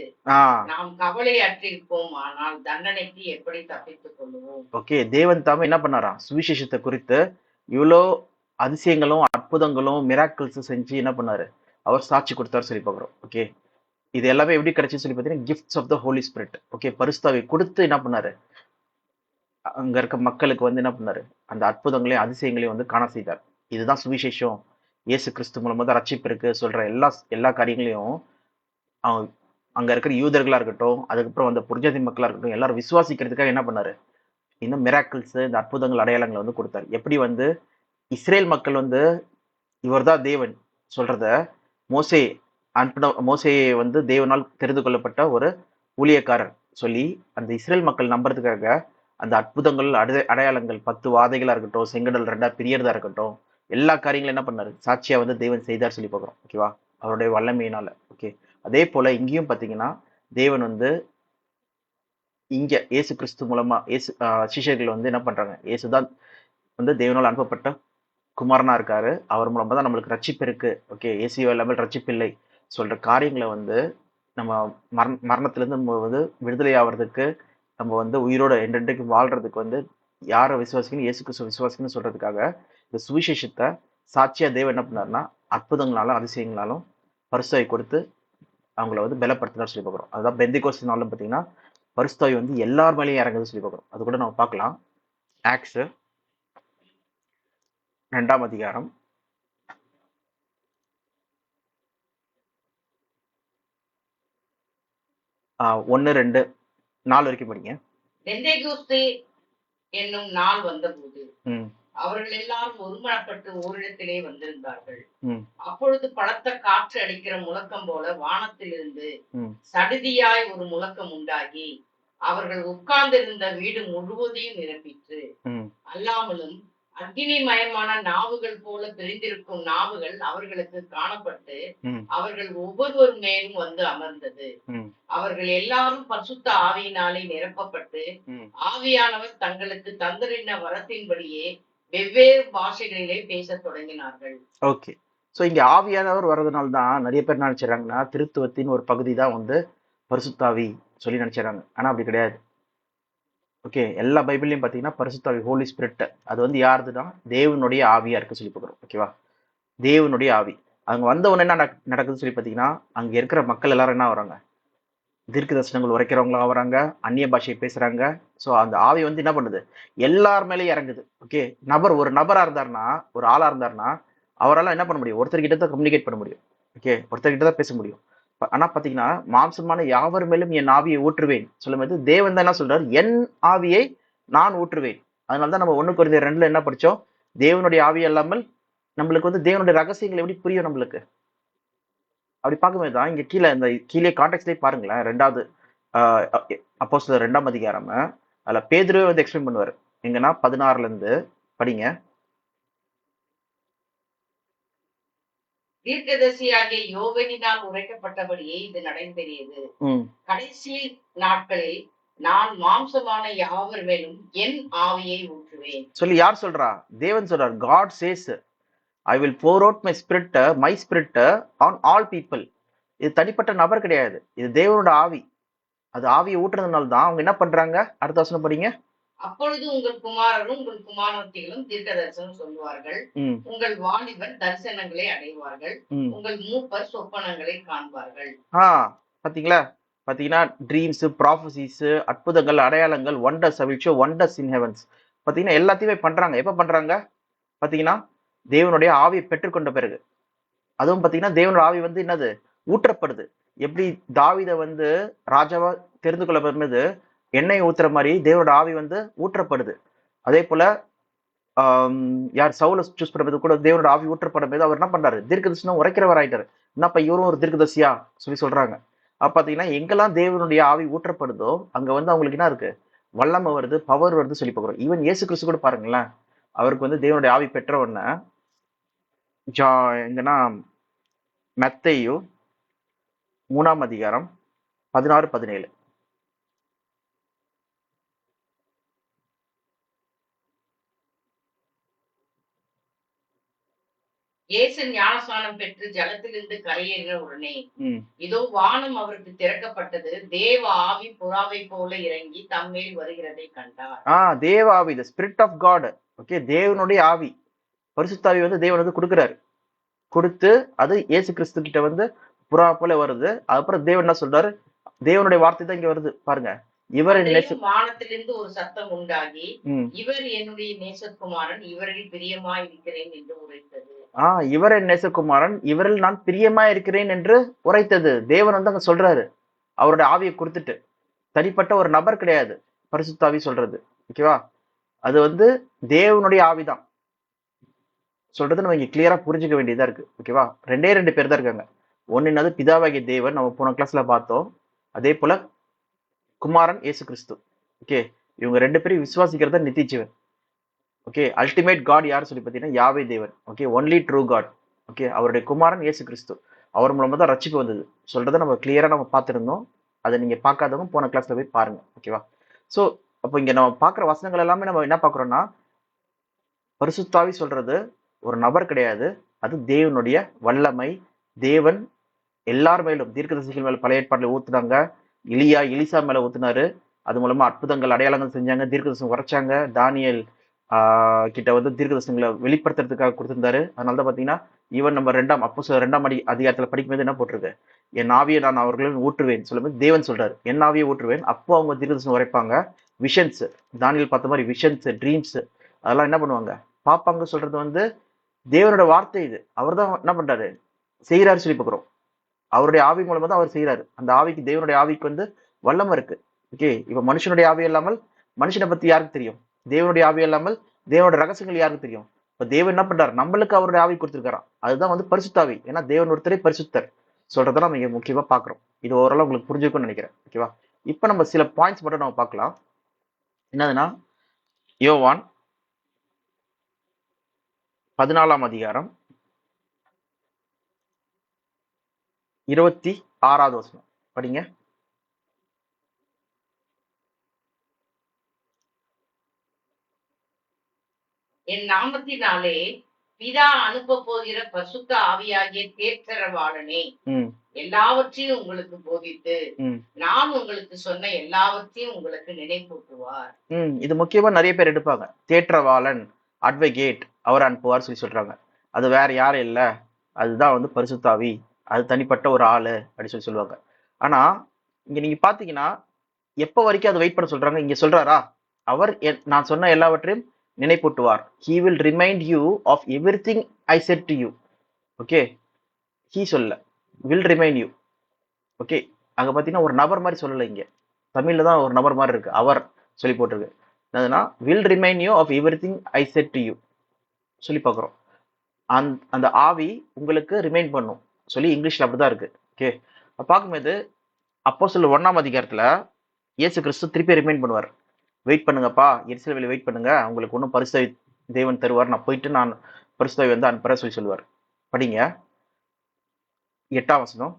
B: நாம் கவலை அற்றிருப்போம், ஆனால் தண்டனைக்கு எப்படி தப்பித்துக் கொள்ளுவோம்.
A: ஓகே, தேவன் தாமே என்ன பண்ணாராம்? சுவிசேஷத்தை குறித்து இவ்வளோ அதிசயங்களும் அற்புதங்களும் மிராக்கிள்ஸ் செஞ்சு என்ன பண்ணாரு? அவர் சாட்சி கொடுத்தாரு சொல்லி பார்க்கிறோம். ஓகே, இது எல்லாமே எப்படி கிடைச்சு சொல்லி பார்த்தீங்கன்னா gifts of the Holy Spirit. Okay, பரிசுத்தாவை கொடுத்து என்ன பண்ணாரு? அங்க இருக்க மக்களுக்கு வந்து என்ன பண்ணாரு? அந்த அற்புதங்களையும் அதிசயங்களையும் வந்து காண செய்தார். இதுதான் சுவிசேஷம். இயேசு கிறிஸ்து மூலமா தான் ரட்சிப்பு இருக்கு சொல்ற எல்லா காரியங்களையும் அங்க இருக்கிற யூதர்களா இருக்கட்டும், அதுக்கப்புறம் அந்த புரஜாதி மக்களா இருக்கட்டும், எல்லாரும் விசுவாசிக்கிறதுக்காக என்ன பண்ணாரு? இந்த மிராக்கிள்ஸ், இந்த அற்புதங்கள், அடையாளங்களை வந்து கொடுத்தாரு. எப்படி வந்து இஸ்ரேல் மக்கள் வந்து இவர்தான் தேவன் சொல்றத மோசேயை வந்து தேவனால் தெரிந்து கொள்ளப்பட்ட ஒரு ஊழியக்காரர் சொல்லி அந்த இஸ்ரேல் மக்கள் நம்புறதுக்காக அந்த அற்புதங்கள், அடையாளங்கள், 10 வாதைகளா இருக்கட்டும், செங்கடல் 2ஆ பிரியறதா இருக்கட்டும், எல்லா காரியங்களும் என்ன பண்ணாரு? சாட்சியா வந்து தேவன் செய்தார் சொல்லி பார்க்கிறோம். ஓகேவா? அவருடைய வல்லமையினால. ஓகே, அதே போல இங்கேயும் பாத்தீங்கன்னா தேவன் வந்து இங்க இயேசு கிறிஸ்து மூலமா சிஷ்யர்கள் வந்து என்ன பண்றாங்க? இயேசுதான் வந்து தேவனால் அனுப்பப்பட்ட குமாரனா இருக்காரு. அவர் மூலமா தான் நம்மளுக்கு ரட்சிப்பு இருக்கு. ஓகே, இயேசுவை இல்லாமல் ரட்சிப்பு இல்லை சொல்ற காரியங்களை வந்து நம்ம மரணத்திலிருந்து நம்ம வந்து விடுதலை ஆவறதுக்கு, நம்ம வந்து உயிரோட என்றென்றைக்கு வாழ்றதுக்கு வந்து யாரை விசுவாசிக்கணும்? இயேசு கிறிஸ்துவ விசுவாசிக்கணும்னு சொல்றதுக்காக இந்த சுவிசேஷத்தை சாட்சியா தேவன் என்ன பண்ணாருன்னா அற்புதங்களாலும் அதிசயங்களாலும் பரிசுத்தாவி கொடுத்து அவங்கள வந்து பலப்படுத்தினார் சொல்லி பார்க்குறோம். அதுதான் பெந்தைக்கோஸ்து நாளும் பார்த்தீங்கன்னா பரிசுத்தாவி வந்து எல்லார் மேலேயும் இறங்குது சொல்லி பார்க்குறோம். அது கூட நம்ம பார்க்கலாம். ஆக்ஸ் 2ஆம் அதிகாரம் 1, 2, 4 வரைக்கும் படிங்க.
B: பெந்தைக்கோஸ்து என்னும் நாள் வந்தபோது அவர்கள் எல்லாரும் ஒருமனப்பட்டு ஓரிடத்திலே வந்திருந்தார்கள். அப்பொழுது பலத்த காற்று அடிக்கிற முழக்கம் போல வானத்திலிருந்து சடுதியாய் ஒரு முழக்கம் உண்டாகி அவர்கள் உட்கார்ந்திருந்த வீடு முழுவதையும் நிரப்பிற்று. அல்லாமலும் அக்னிமயமான நாவுகள் போல பிரிந்திருக்கும் நாவுகள் அவர்களுக்கு காணப்பட்டு அவர்கள் ஒவ்வொருவர் மேலும் வந்து அமர்ந்தது. அவர்கள் எல்லாரும் பரிசுத்த ஆவியினாலே நிரப்பப்பட்டு ஆவியானவர் தங்களுக்கு தந்திரின வரத்தின்படியே வெவ்வேறு பாஷைகளிலே பேசத் தொடங்கினார்கள்.
A: ஓகே, சோ இங்க ஆவியானவர் வர்றதுனால தான் நிறைய பேர் நினைச்சாங்கன்னா திருத்துவத்தின் ஒரு பகுதி தான் வந்து பரிசுத்தாவி சொல்லி நினைச்சாங்க. ஆனா அப்படி கிடையாது. ஓகே, எல்லா பைபிள்லயும் பாத்தீங்கன்னா பரிசுத்தாவி, ஹோலி ஸ்பிரிட், அது வந்து யாருதுன்னா தேவனுடைய ஆவியா இருக்கு சொல்லி பார்க்கிறோம். ஓகேவா? தேவனுடைய ஆவி அங்க வந்த உடனே என்ன நடக்குதுன்னு சொல்லி பாத்தீங்கன்னா அங்க இருக்கிற மக்கள் எல்லாரும் என்ன வராங்க? தீர்க்க தரிசனங்கள் உரைக்கிறவங்களா வராங்க, அந்நிய பாஷையை பேசுறாங்க. ஸோ அந்த ஆவி வந்து என்ன பண்ணுது, எல்லார் மேலேயும் இறங்குது. ஓகே, ஒரு நபரா இருந்தாருன்னா, ஒரு ஆளா இருந்தாருன்னா, அவரால் என்ன பண்ண முடியும், ஒருத்தர்கிட்ட தான் கம்யூனிகேட் பண்ண முடியும். ஓகே, ஒருத்தர்கிட்ட தான் பேச முடியும். ஆனா பாத்தீங்கன்னா, மாம்சமான யாவர் மேலும் என் ஆவியை ஊற்றுவேன் சொல்லும்போது, தேவன் தான் என்ன சொல்றாரு, என் ஆவியை நான் ஊற்றுவேன். அதனாலதான் நம்ம 1 கொரிந்தியர் 2 என்ன படிச்சோம், தேவனுடைய ஆவி அல்லாமல் நம்மளுக்கு வந்து தேவனுடைய ரகசியங்கள் எப்படி புரியும் நம்மளுக்கு. அப்படி பார்க்கும்போது தான் இங்க கீழே கான்டெக்ட்லயே பாருங்களேன். 2வது அப்போஸ்தலர் 2ஆம் அதிகாரம், அதுல பேதுருவே வந்து எக்ஸ்பிளைன் பண்ணுவாரு. எங்கன்னா 16ல இருந்து படிங்க.
B: தீர்க்கதரிசியாகிய யோவேலினால் உரைக்கப்பட்டபடியே இது நடைபெறியது. கடைசி நாட்களில் நான் மாம்சமான யாவர் மேலும் என் ஆவியை ஊற்றுவேன்
A: சொல்லி யார் சொல்றா? தேவன் சொல்றார். God says I will pour out my spirit on all people. இது தனிப்பட்ட நபர் கிடையாது, இது தேவனோட ஆவி. அது ஆவியை ஊற்றுறதுனால தான் அவங்க என்ன பண்றாங்க. அடுத்த வசனம் படிங்க.
B: அப்பொழுது உங்கள் குமாரரும் உங்கள் குமாரத்திகளும் தீர்க்க தரிசனம் சொல்லுவார்கள். உங்கள் வாலிபர் தரிசனங்களை அடைவார்கள். உங்கள் மூப்பர் சொப்பனங்களை காண்பார்கள்.
A: பாத்தீங்களா, பாத்தீங்கன்னா ட்ரீம்ஸ், ப்ராஃபசிஸ், அற்புதங்கள், அடையாளங்கள், wonders, I will show wonders in heavens. பாத்தீங்கன்னா எல்லாத்தையுமே பண்றாங்க. எப்ப பண்றாங்க பாத்தீங்கன்னா, தேவனுடைய ஆவியை பெற்றுக்கொண்ட பிறகு. அதுவும் பாத்தீங்கன்னா தேவனோட ஆவி வந்து என்னது, ஊற்றப்படுது. எப்படி தாவீதை வந்து ராஜாவா தெரிந்து கொள்ளப்படும்போது எண்ணெய் ஊத்துற மாதிரி தேவனோட ஆவி வந்து ஊற்றப்படுது. அதே போல யார் சவுல சூஸ் பண்ணுறது கூட தேவனோட ஆவி ஊற்றப்படும் போது அவர் என்ன பண்றாரு, தீர்க்கதரிசனம் உரைக்கிறவர் ஆயிட்டாரு. என்னப்பா இவரும் ஒரு தீர்க்கதரிசியா சொல்லி சொல்றாங்க. அப்ப பாத்தீங்கன்னா எங்கெல்லாம் தேவனுடைய ஆவி ஊற்றப்படுதோ அங்க வந்து அவங்களுக்கு என்ன இருக்கு, வல்லமை வருது, பவர் வருது சொல்லி பார்க்குறோம். ஈவன் இயேசு கிறிஸ்து கூட பாருங்களேன், அவருக்கு வந்து தேவனுடைய ஆவி பெற்ற உடனே எங்கன்னா மத்தேயு 3ஆம் அதிகாரம் 16, 17.
B: இயேசு ஞானஸ்நானம் பெற்று ஜலத்திலிருந்து கரையேறின உடனே இதோ வானம் அவருக்கு திறக்கப்பட்டது, தேவ ஆவி புறாவை போல இறங்கி தம்மேல் வருகிறதை கண்டார்.
A: தேவ ஆவி, the spirit of God. Okay, தேவனுடைய ஆவி, பரிசுத்த ஆவி வந்து தேவன் வந்து கொடுக்குறாரு. கொடுத்து அது இயேசு கிறிஸ்து கிட்ட வந்து புறா போல வருது. அதுக்கப்புறம் தேவன் என்ன சொல்றாரு, தேவனுடைய வார்த்தை தான் இங்க வருது பாருங்க.
B: இவர் வானத்திலிருந்து ஒரு சத்தம் உண்டாகி, இவர் என்னுடைய நேசகுமாரன், இவரில் பிரியமாய் இருக்கிறேன் என்று உரைத்தது.
A: இவர் என் நேசகுமாரன், இவரில் நான் பிரியமா இருக்கிறேன் என்று உரைத்தது. தேவன் வந்து அங்க சொல்றாரு, அவருடைய ஆவியை கொடுத்துட்டு. தனிப்பட்ட ஒரு நபர் கிடையாது பரிசுத்த ஆவி சொல்றது. ஓகேவா, அது வந்து தேவனுடைய ஆவிதான் சொல்றது. நம்ம இங்க கிளியரா புரிஞ்சுக்க வேண்டியதா இருக்கு. ஓகேவா, 2 பேர் தான் இருக்காங்க. ஒன்னு என்னது பிதாவாகிய தேவன், நம்ம போன கிளாஸ்ல பார்த்தோம். அதே போல குமாரன் இயேசு கிறிஸ்து. ஓகே, இவங்க 2 பேரும் விசுவாசிக்கிறத நித்திய ஜீவன். ஓகே, அல்டிமேட் காட் யார் சொல்லி பார்த்தீங்கன்னா யாவே தேவன். Okay, only true God. Okay, அவருடைய குமாரன் இயேசு கிறிஸ்து. அவர் மூலமா தான் ரட்சிப்பு வந்தது சொல்றதை நம்ம கிளியரா நம்ம பார்த்துருந்தோம். அதை நீங்க பார்க்காதவங்க போன கிளாஸ்ல போய் பாருங்க. ஓகேவா, ஸோ அப்போ இங்க நம்ம பார்க்குற வசனங்கள் எல்லாமே நம்ம என்ன பார்க்குறோம்னா, பரிசுத்தாவி சொல்றது ஒரு நபர் கிடையாது, அது தேவனுடைய வல்லமை. தேவன் எல்லார் மேலும் தீர்க்கதரிசிகள் மேல பழைய ஏற்பாடுல ஊத்துனாங்க. எலிசா மேல ஊத்துனாரு. அது மூலமா அற்புதங்கள், அடையாளங்கள் செஞ்சாங்க, தீர்க்கதரிசனம் உரைச்சாங்க. தானியல் கிட்ட வந்து தீர்க்கதரிசனங்களை வெளிப்படுத்துறதுக்காக கொடுத்திருந்தாரு. அதனாலதான் பாத்தீங்கன்னா ஈவன் நம்ம 2ஆம் அதிகாரத்துல படிக்கும்போது என்ன போட்டிருக்கு, என் ஆவியை நான் அவர்களின் ஊற்றுவேன் சொல்லும்போது தேவன் சொல்றாரு என் ஆவியை ஊற்றுவேன். அப்போ அவங்க தீர்க்கதரிசனம் உரைப்பாங்க. விஷன்ஸ், தானியல் பார்த்த மாதிரி விஷன்ஸ், ட்ரீம்ஸ் அதெல்லாம் என்ன பண்ணுவாங்க, பாப்பாங்க. சொல்றது வந்து தேவனோட வார்த்தை. இது அவர் தான் என்ன பண்றாரு, செய்யறாரு சொல்லி பார்க்குறோம். அவருடைய ஆவி மூலமா தான் அவர் செய்யறாரு. அந்த ஆவிக்கு, தேவனுடைய ஆவிக்கு வந்து வல்லமை இருக்கு. ஓகே, இப்ப மனுஷனுடைய ஆவி இல்லாமல் மனுஷனை பத்தி யாருக்கு தெரியும், தேவனுடைய ஆவி இல்லாமல் தேவனோட ரகசியங்கள் யாருக்கு தெரியும். இப்ப தேவன் என்ன பண்றாரு, நம்மளுக்கு அவருடைய ஆவி கொடுத்திருக்காராம். அதுதான் வந்து பரிசுத்தாவி. ஏன்னா தேவன் ஒருத்தரே பரிசுத்தர் சொல்றதை நம்ம இங்க முக்கியமா பாக்குறோம். இது ஓரளவு உங்களுக்கு புரிஞ்சுக்கும்னு நினைக்கிறேன். ஓகேவா, இப்ப நம்ம சில பாயிண்ட்ஸ் மட்டும் நம்ம பார்க்கலாம். என்னதுன்னா, யோவான் 14ஆம் அதிகாரம் 26வது வசனம் படிங்க.
B: என் நாமத்தினாலே பிதா அனுப்ப போகிற பரிசுத்த ஆவியாகிய தேற்றரவாளனே எல்லாவற்றையும் உங்களுக்கு போதித்து நான் உங்களுக்கு சொன்ன எல்லாவற்றையும் உங்களுக்கு நினைப்பூட்டுவார்.
A: இது முக்கியமா நிறைய பேர் எடுப்பாங்க. தேற்றவாளன், அட்வொகேட், அவர் அனுப்புவார் சொல்லி சொல்றாங்க. அது வேற யாரும் இல்ல, அதுதான் வந்து பரிசுத்தாவி. அது தனிப்பட்ட ஒரு ஆளு அப்படி சொல்லி சொல்லுவாங்க. ஆனா இங்க நீங்க பாத்தீங்கன்னா எப்ப வரைக்கும் அதை வெயிட் பண்ண சொல்றாங்க? இங்க சொல்றாரா? அவர் நான் சொன்ன எல்லாவற்றையும் நினைப்பூட்டுவார். He will remind you of everything I said to you. Okay, he சொல்ல, will remind you. ஓகே, அங்க பாத்தீங்கன்னா ஒரு நபர் மாதிரி சொல்லல, இங்க தமிழ்ல தான் ஒரு நபர் மாதிரி இருக்கு, அவர் சொல்லி போட்டிருக்கு. என்னதுன்னா will remind you of everything I said to you சொல்லி பார்க்குறோம். அந்த ஆவி உங்களுக்கு ரிமைண்ட் பண்ணும் சொல்லி இங்கிலீஷ்ல அப்படிதான் இருக்கு. ஓகே, பார்க்கும்போது அப்போஸ்தலர் 1ஆம் அதிகாரத்துல இயேசு கிறிஸ்து திருப்பி ரிமைண்ட் பண்ணுவார். வெயிட் பண்ணுங்கப்பா, எருசலேமில் வெயிட் பண்ணுங்க, உங்களுக்கு ஒன்றும் பரிசுத்த தேவன் தருவார், நான் போயிட்டு நான் பரிசுத்தாவி வந்து அனுப்புறேன் சொல்லி சொல்லுவார். படிங்க 8ஆம் வசனம்.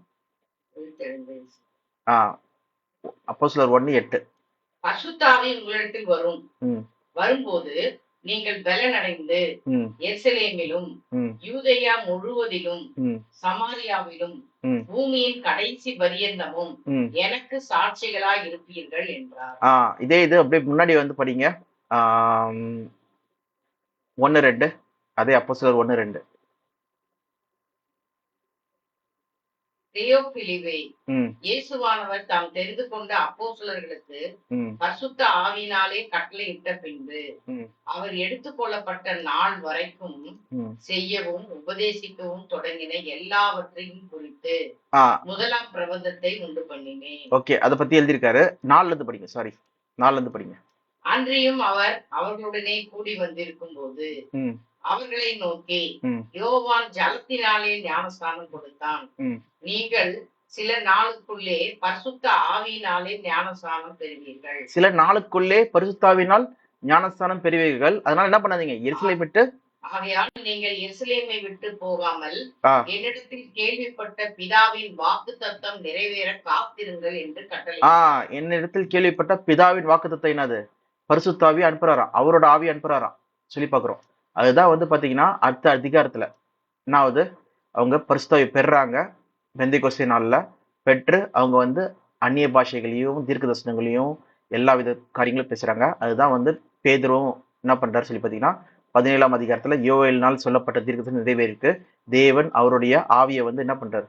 A: அப்போஸ்தலர் 1:8.
B: பரிசுத்த ஆவி உங்களிடத்தில் வரும், வரும்போது நீங்கள் பலனடைந்து எருசலேமிலும் யூதேயா முழுவதிலும் சமாரியாவிலும் பூமியின் கடைசி பரியந்தமும் எனக்கு சாட்சிகளாய் இருப்பீர்கள் என்றார்.
A: இதே இது அப்படியே முன்னாடி வந்து படிங்க 1:2. அதே அப்போஸ்தலர் 1:2.
B: தியோபிலிவே, இயேசுவானவர் தாம் தெரிந்து கொண்ட அப்போஸ்தலர்களுக்கு பரிசுத்த ஆவியினாலே கட்டளையிட்ட பின்பு அவர் எடுத்துக்கொள்ளப்பட்ட நாள் வரைக்கும் செய்யவும் உபதேசிக்கவும் தொடங்கின எல்லாவற்றையும் குறித்து முதலாம் பிரபந்தத்தை உண்டு பண்ணினேன்.
A: ஓகே, அத பத்தி எழுதியிருக்காரு. 4ல இருந்து படிங்க. சாரி, 4ல இருந்து படிங்க.
B: அன்றியும் அவர் அவர்களுடனே கூடி வந்திருக்கும் போது அவர்களை நோக்கி, யோவான் ஜலத்தினாலே ஞானஸ்நானம் கொடுத்தான், நீங்கள் சில நாளுக்குள்ளே பரிசுத்த ஆவியினாலே ஞானஸ்நானம் பெறுவீர்கள்.
A: சில நாளுக்குள்ளே பரிசுத்தாவினால் ஞானஸ்நானம் பெறுவீர்கள். அதனால என்ன பண்ணாதீங்க, எருசலேமை விட்டு,
B: ஆகையால் நீங்கள் எருசலேமை விட்டு போகாமல் என்னிடத்தில் கேள்விப்பட்ட பிதாவின் வாக்குத்தத்தம் நிறைவேற காத்திருங்கள் என்று கட்டளை.
A: என்னிடத்தில் கேள்விப்பட்ட பிதாவின் வாக்குத்தத்தம் என்னது? பரிசுத்தாவி அனுப்புறாராம், அவரோட ஆவி அனுப்புறாராம் சொல்லி பாக்குறோம். அதுதான் வந்து பாத்தீங்கன்னா அடுத்த அதிகாரத்துல என்னாவது, அவங்க பரிசுத்தாவி பெறுறாங்க. பெந்தைக்கோஸ்தே நாள்ல பெற்று அவங்க வந்து அந்நிய பாஷைகளையும் தீர்க்க தரிசனங்களையும் எல்லா வித காரியங்களும் பேசுறாங்க. அதுதான் வந்து பேதுருவும் என்ன பண்றாரு சொல்லி பாத்தீங்கன்னா 17ஆம் அதிகாரத்துல யோவேலினால் சொல்லப்பட்ட தீர்க்க தரிசனம் நிறைவேறிருக்கு. தேவன் அவருடைய ஆவியை வந்து என்ன பண்றாரு,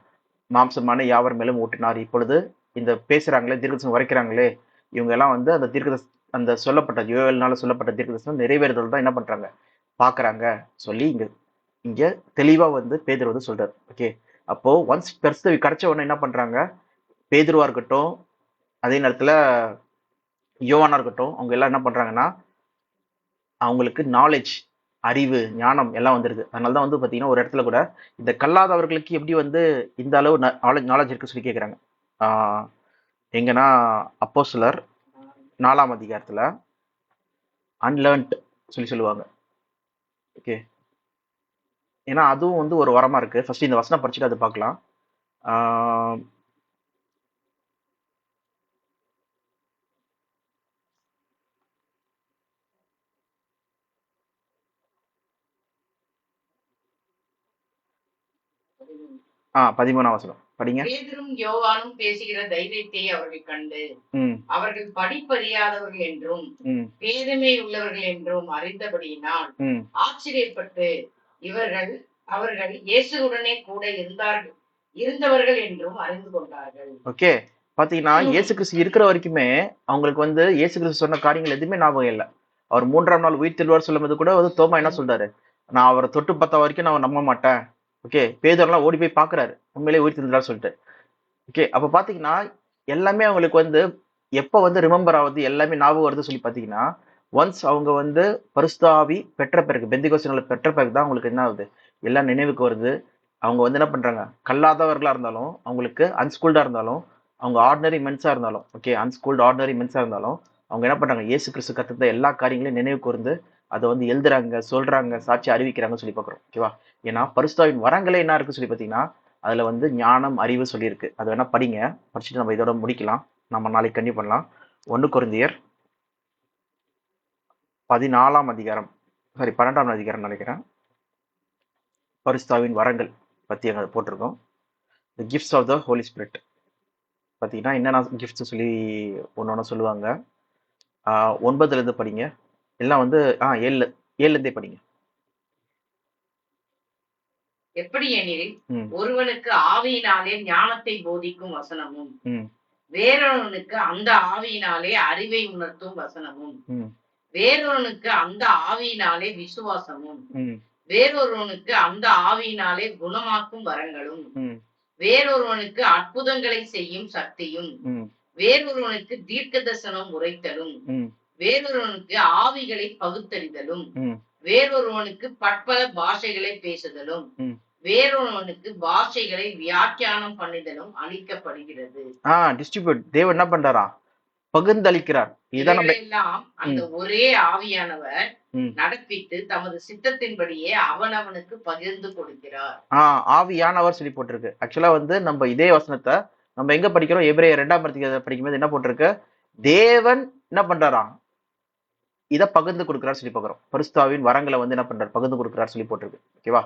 A: மாம்சமான யாவர் மேலும் ஊட்டினார். இப்பொழுது இந்த பேசுறாங்களே, தீர்க்க தரிசனம் வரைக்கிறாங்களே, இவங்க எல்லாம் வந்து அந்த அந்த சொல்லப்பட்ட யோவேலினால சொல்லப்பட்ட தீர்க்க தரிசனம் நிறைவேறுதல் தான் என்ன பண்றாங்க, பாக்குறாங்க சொல்லி இங்க தெளிவா வந்து பேதுரு வந்து சொல்றாரு. ஓகே, அப்போ ஒன்ஸ் பெருசு கிடைச்ச உடனே என்ன பண்றாங்க, பேதுருவா இருக்கட்டும், அதே நேரத்துல யோவானா இருக்கட்டும், அவங்க எல்லாம் என்ன பண்றாங்கன்னா அவங்களுக்கு நாலேஜ், அறிவு, ஞானம் எல்லாம் வந்துருது. அதனாலதான் வந்து பாத்தீங்கன்னா ஒரு இடத்துல கூட இந்த கல்லாதவர்களுக்கு எப்படி வந்து இந்த அளவு நாலேஜ் இருக்கு சொல்லி கேட்கிறாங்க. எங்கன்னா அப்போஸ்தலர் 4ஆம் அதிகாரத்துல அன்லேர்ன்ட் சொல்லி சொல்லுவாங்க. ஓகே, ஏன்னா அதுவும் வந்து ஒரு வரமா இருக்கு. ஃபர்ஸ்ட் இந்த வசனம் படிச்சுட்டு அது பார்க்கலாம். ஆ 13ஆம் வசனம் படிங்க.
B: பேதுரும் யோவானும் பேசுகிற தைரியத்தை அவர்கள் கண்டு அவர்கள் படிப்பறியாதவர்கள் என்றும் பேதமை உள்ளவர்கள் என்றும் அறிந்தபடியினால் ஆச்சரியப்பட்டு அவர்கள் இயேசுவுடனே கூட இருந்தவர்கள் என்றும் அறிந்து கொண்டார்கள்.
A: ஓகே, பாத்தீங்கன்னா இயேசு கிறிஸ்து இருக்கிற வரைக்குமே அவங்களுக்கு வந்து இயேசு கிறிஸ்து சொன்ன காரியங்கள் எதுவுமே ஞாபகம் இல்லை. அவர் 3ஆம் நாள் உயிர் தெழுவார் சொல்லும் போது கூட வந்து தோமா என்ன சொல்றாரு, நான் அவரை தொட்டு பார்த்தா வரைக்கும் நான் நம்ப மாட்டேன். ஓகே, பேதர்லாம் ஓடி போய் பாக்குறாரு, உண்மையிலேயே உயிர் தெழுந்தார் சொல்லிட்டு. ஓகே, அப்ப பாத்தீங்கன்னா எல்லாமே அவங்களுக்கு வந்து எப்ப வந்து ரிமெம்பர் ஆகுது, எல்லாமே ஞாபகம் வருது சொல்லி பாத்தீங்கன்னா ஒன்ஸ் அவங்க வந்து பரிசுத்த ஆவி பெற்ற பிறகு, பெந்தைக்கோஸ்தே நாள்ல பெற்ற பிறகு தான் அவங்களுக்கு என்ன ஆகுது, எல்லாம் நினைவுக்கு வருது. அவங்க வந்து என்ன பண்றாங்க, கல்லாதவர்களா இருந்தாலும், அவங்களுக்கு அன்ஸ்கூல்டா இருந்தாலும், அவங்க ஆர்டினரி மென்ஸா இருந்தாலும், ஓகே, அன்ஸ்கூல்டு ஆர்டினரி மென்ஸா இருந்தாலும் அவங்க என்ன பண்றாங்க, இயேசு கிறிஸ்து கத்துத்த எல்லா காரியங்களையும் நினைவுக்கு வந்து அதை வந்து எழுதுறாங்க, சொல்றாங்க, சாட்சி அறிவிக்கிறாங்கன்னு சொல்லி பாக்குறோம். ஓகேவா? ஏன்னா பரிசுத்தாவின் வரங்களே என்ன இருக்கு சொல்லி பாத்தீங்கன்னா அதுல வந்து ஞானம், அறிவு சொல்லியிருக்கு. அது வேணா படிங்க, படிச்சுட்டு நம்ம இதோட முடிக்கலாம். நம்ம நாளைக்கு கண்டினியூ பண்ணலாம். 1 கொரிந்தியர் 14ஆம் அதிகாரம், சாரி 12ஆம் அதிகாரம் நினைக்கிறேன், பரிசுத்தாவின் வரங்கள் பத்தி அங்க போட்டிருக்கோம். The gifts of the Holy Spirit பார்த்தீங்கன்னா என்னென்ன கிஃப்ட்ஸ் சொல்லி ஒன்று சொல்லுவாங்க. 9ல இருந்து படிங்க, எல்லாம் வந்து 7ல இருந்தே படிங்க.
B: எப்படி எனில் ஒருவனுக்கு ஆவியினாலே ஞானத்தை போதிக்கும் வசனமும், வேறொருவனுக்கு அந்த ஆவியினாலே அறிவை உணர்த்தும் வசனமும், வேறொருவனுக்கு அந்த ஆவியினாலே விசுவாசமும், வேறொருவனுக்கு அந்த ஆவியினாலே குணமாக்கும் வரங்களும், வேறொருவனுக்கு அற்புதங்களை செய்யும் சக்தியும், வேறொருவனுக்கு தீர்க்க தரிசனம் உரைத்தலும், வேறொருவனுக்கு ஆவிகளை பகுத்தறிதலும், வேறொருவனுக்கு பற்பல பாஷைகளை பேசுதலும், வேறொருவனுக்கு பாஷைகளை வியாக்கியானம் பண்ணிதலும் அளிக்கப்படுகிறது.
A: டிஸ்ட்ரிபியூட் தேவன் என்ன பண்றாரா? பகிர்ந்தளிக்கிறார்.
B: இதெல்லாம் அந்த ஒரே ஆவியானவர் நடப்பித்து தமது சித்தத்தின்படியே அவனவனுக்கு பகிர்ந்து கொடுக்கிறார்.
A: ஆவியானவர் சொல்லி போட்டிருக்கு. ஆக்சுவலா வந்து நம்ம இதே வசனத்தை நம்ம எங்க படிக்கிறோம்? எபிரேயர் 2ஆம் படிக்கும்போது என்ன போட்டிருக்கு? தேவன் என்ன பண்றாராம்? இதை பகிர்ந்து கொடுக்கிறார் சொல்லி பார்க்கிறோம். பரிசுத்தாவின் வரங்களை வந்து என்ன பண்றாரு? பகிர்ந்து கொடுக்கிறார் சொல்லி போட்டிருக்கு. ஓகேவா?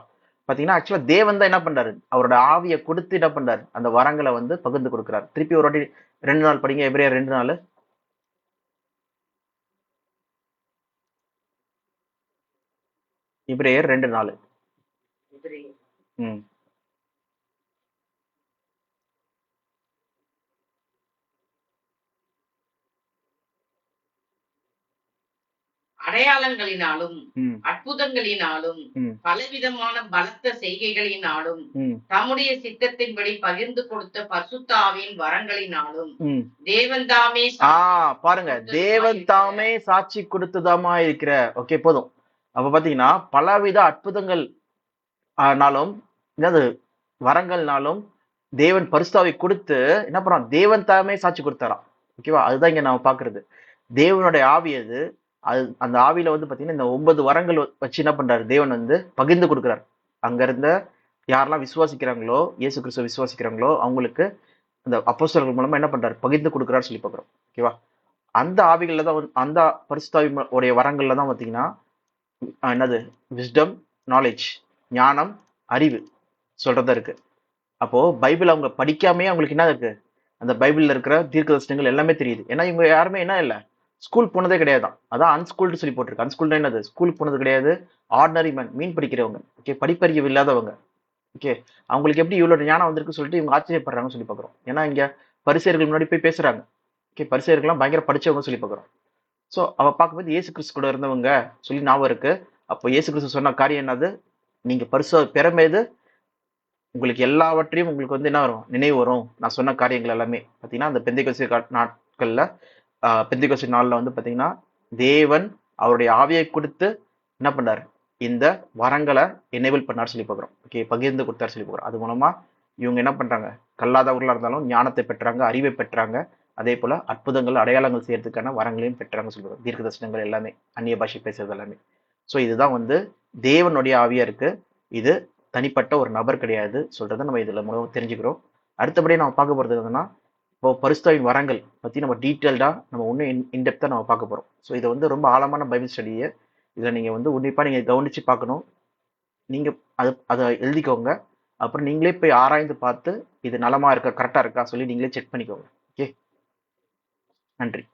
A: பாத்தீங்கன்னா ஆக்சுவலா தேவன் தான் என்ன பண்றாரு? அவரோட ஆவியை கொடுத்து என்ன பண்றாரு? அந்த வரங்களை வந்து பகிர்ந்து கொடுக்கிறார். திருப்பி ஒரு வாட்டி 2 நாள் படிங்க. எபிரேயர் 2:4. எபிரேயர் 2:4.
B: அடையாளங்களினாலும் அற்புதங்களினாலும் பலவிதமான பலத்த செய்கைகளினாலும் தம்முடைய சித்தத்தின்படி பகிர்ந்து கொடுத்த பரிசுத்த ஆவியின் வரங்களினாலும் தேவன் தாமே
A: பாருங்க, தேவன் தாமே சாட்சி கொடுத்ததாமா இருக்கிற. ஓகே, போதும். அப்ப பாத்தீங்கன்னா பலவித அற்புதங்கள் ஆனாலும் வரங்கள்னாலும் தேவன் பரிசுத்தாவை கொடுத்து என்ன பண்றான்? தேவன் தாமே சாட்சி கொடுத்தாராம். ஓகேவா? அதுதான் இங்க நாம பாக்குறது. தேவனுடைய ஆவி அது. அந்த ஆவியில வந்து பாத்தீங்கன்னா இந்த 9 வரங்கள் வச்சு என்ன பண்றாரு? தேவன் வந்து பகிர்ந்து கொடுக்கிறார். அங்க இருந்த யாரெல்லாம் விசுவாசிக்கிறாங்களோ, இயேசு கிறிஸ்துவ விசுவாசிக்கிறாங்களோ அவங்களுக்கு அந்த அப்போஸ்தலர்கள் மூலமா என்ன பண்றாரு? பகிர்ந்து கொடுக்கிறார் சொல்லி பாக்குறோம். ஓகேவா? அந்த ஆவிகள்ல தான் அந்த பரிசுத்தாவி உடைய வரங்கள்ல தான் பாத்தீங்கன்னா என்னது? விஸ்டம், நாலேஜ், ஞானம், அறிவு சொல்றதா இருக்கு. அப்போ பைபிள் அவங்க படிக்காமே அவங்களுக்கு என்ன இருக்கு? அந்த பைபிள்ல இருக்கிற தீர்க்க தரிசனங்கள் எல்லாமே தெரியுது. ஏன்னா இவங்க யாருமே என்ன இல்லை, ஸ்கூல் போனதே கிடையாதான். அதான் அன்ஸ்கூல்டு சொல்லி போட்டிருக்கு. அன்ஸ்கூல்டு என்னது? ஸ்கூலுக்கு போனது கிடையாது. ஆர்டினரி மேன், மீன் படிக்கிறவங்க. ஓகே, படிப்பறிவு இல்லாதவங்க. ஓகே, அவங்களுக்கு எப்படி இவ்வளவு ஞானம் வந்திருக்கு சொல்லிட்டு இவங்க ஆச்சரியப்படுறாங்கன்னு சொல்லி பாக்குறோம். ஏன்னா இங்க பரிசேயர்கள் முன்னாடி போய் பேசுறாங்க. ஓகே, பரிசேயர்கள்லாம் பயங்கர படிச்சவங்க சொல்லி பாக்குறோம். சோ அவ பார்க்கும்போது இயேசு கிறிஸ்து கூட இருந்தவங்க சொல்லி ஞாபகம் இருக்கு. அப்போ இயேசு கிறிஸ்து சொன்ன காரியம் என்னது? நீங்க பிறமேது உங்களுக்கு எல்லாவற்றையும் உங்களுக்கு வந்து என்ன வரும்? நினைவு வரும். நான் சொன்ன காரியங்கள் எல்லாமே பாத்தீங்கன்னா அந்த பெந்தைக்கோஸ்து நாட்கள்ல பெந்தைக்கோஸ்து நாள்ல வந்து பாத்தீங்கன்னா தேவன் அவருடைய ஆவியை கொடுத்து என்ன பண்ணார்? இந்த வரங்களை எனேபிள் பண்ணார் சொல்லி பார்க்குறோம். ஓகே, பகிர்ந்து கொடுத்தார் சொல்லி பார்க்குறோம். அது மூலமா இவங்க என்ன பண்றாங்க? கல்லாதவர்களா இருந்தாலும் ஞானத்தை பெற்றாங்க, அறிவை பெற்றாங்க. அதே போல அற்புதங்கள், அடையாளங்கள் செய்யறதுக்கான வரங்களையும் பெற்றாங்க சொல்லுவாங்க. தீர்க்க தரிசனங்கள் எல்லாமே, அந்நிய பாஷை பேசுறது எல்லாமே. ஸோ இதுதான் வந்து தேவனுடைய ஆவியா இருக்கு. இது தனிப்பட்ட ஒரு நபர் கிடையாது சொல்றதை நம்ம இதுல மூலம் தெரிஞ்சுக்கிறோம். அடுத்தபடி நம்ம பார்க்க போறது என்னன்னா, இப்போ பரிசுத்தாவின் வரங்கள் பத்தி நம்ம டீட்டெயில்டா நம்ம இன்னும் இன்டெப்தா நம்ம பார்க்க போறோம். ஸோ இது வந்து ரொம்ப ஆழமான பைபிள் ஸ்டடியை இதுல நீங்க வந்து உன்னிப்பா நீங்க கவனிச்சு பார்க்கணும். நீங்க அதை எழுதிக்கோங்க. அப்புறம் நீங்களே போய் ஆராய்ந்து பார்த்து இது நலமா இருக்கா, கரெக்டா இருக்கா சொல்லி நீங்களே செக் பண்ணிக்கோங்க. ஓகே, நன்றி.